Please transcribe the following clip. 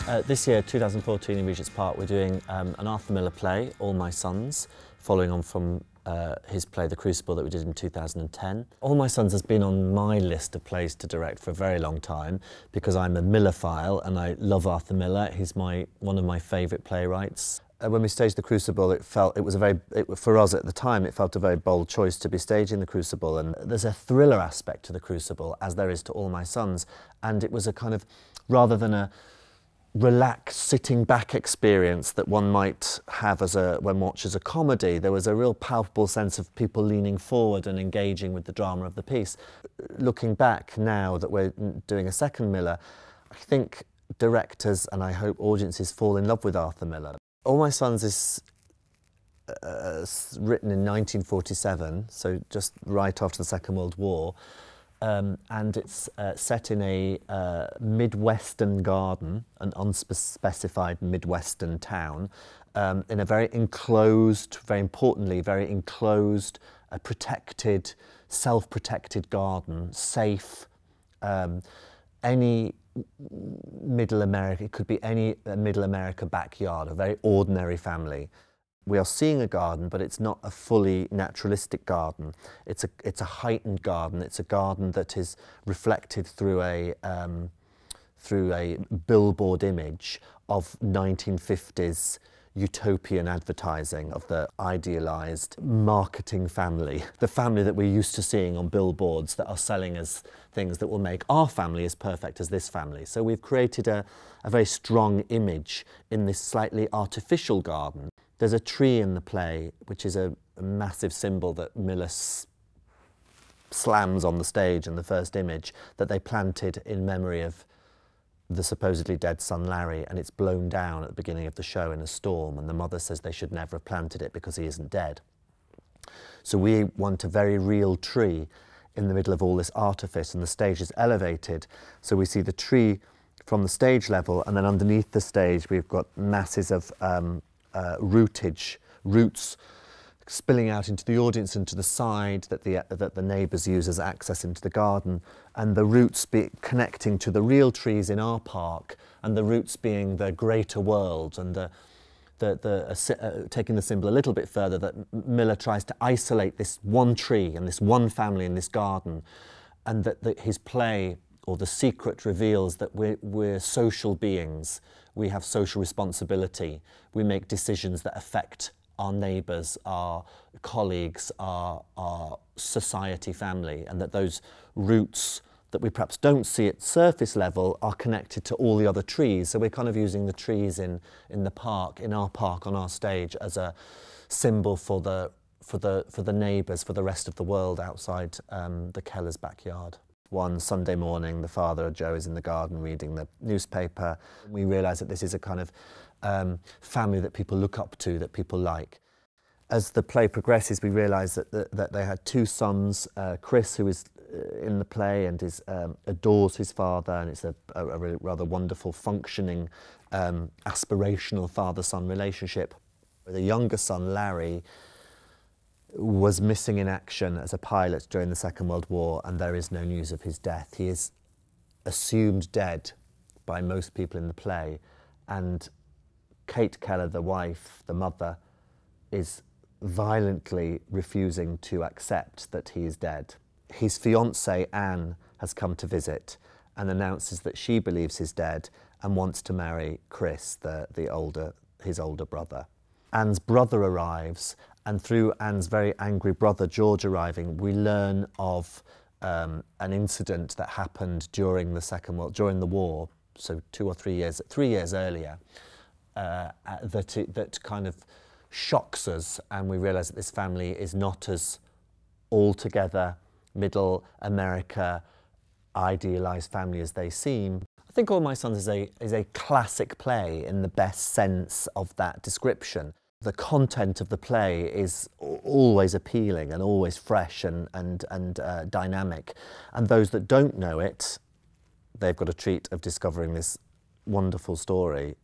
This year, 2014, in Regent's Park, we're doing an Arthur Miller play, All My Sons, following on from his play The Crucible that we did in 2010. All My Sons has been on my list of plays to direct for a very long time because I'm a Millerphile and I love Arthur Miller. He's one of my favourite playwrights. When we staged The Crucible, for us at the time, it felt a very bold choice to be staging The Crucible, and there's a thriller aspect to The Crucible, as there is to All My Sons, and it was a kind of, rather than a relaxed sitting back experience that one might have when watched as a comedy, there was a real palpable sense of people leaning forward and engaging with the drama of the piece. Looking back now that we're doing a second Miller, I think directors and I hope audiences fall in love with Arthur Miller. All My Sons is written in 1947, so just right after the Second World War, and it's set in a Midwestern garden, an unspecified Midwestern town, in a very enclosed, very importantly, very enclosed, protected, self-protected garden, safe. Any Middle America, it could be any Middle America backyard, a very ordinary family. We are seeing a garden, but it's not a fully naturalistic garden. It's a heightened garden. It's a garden that is reflected through a billboard image of 1950s utopian advertising of the idealised marketing family, the family that we're used to seeing on billboards that are selling us things that will make our family as perfect as this family. So we've created a very strong image in this slightly artificial garden. There's a tree in the play, which is a massive symbol that Miller slams on the stage in the first image, that they planted in memory of the supposedly dead son Larry, and it's blown down at the beginning of the show in a storm, and the mother says they should never have planted it because he isn't dead. So we want a very real tree in the middle of all this artifice, and the stage is elevated, so we see the tree from the stage level, and then underneath the stage we've got masses of roots spilling out into the audience and to the side that the neighbours use as access into the garden, and the roots connecting to the real trees in our park, and the roots being the greater world, and taking the symbol a little bit further, that Miller tries to isolate this one tree and this one family in this garden, and that his play, or The Secret, reveals that we're social beings. We have social responsibility. We make decisions that affect our neighbours, our colleagues, our society, family, and that those roots that we perhaps don't see at surface level are connected to all the other trees. So we're kind of using the trees in the park, in our park, on our stage, as a symbol for the neighbours, for the rest of the world outside the Keller's backyard. One Sunday morning, the father, Joe, is in the garden reading the newspaper. We realise that this is a kind of family that people look up to, that people like. As the play progresses, we realise that they had two sons, Chris, who is in the play and adores his father, and it's a really rather wonderful, functioning, aspirational father-son relationship. The younger son, Larry, was missing in action as a pilot during the Second World War, and there is no news of his death. He is assumed dead by most people in the play, and Kate Keller, the wife, the mother, is violently refusing to accept that he is dead. His fiancée, Anne, has come to visit and announces that she believes he's dead and wants to marry Chris, his older brother. Anne's brother arrives, and through Anne's very angry brother, George, arriving, we learn of an incident that happened during the war, so 3 years earlier, that kind of shocks us, and we realise that this family is not as altogether middle America idealised family as they seem. I think All My Sons is a classic play in the best sense of that description. The content of the play is always appealing and always fresh and dynamic, and those that don't know it, they've got a treat of discovering this wonderful story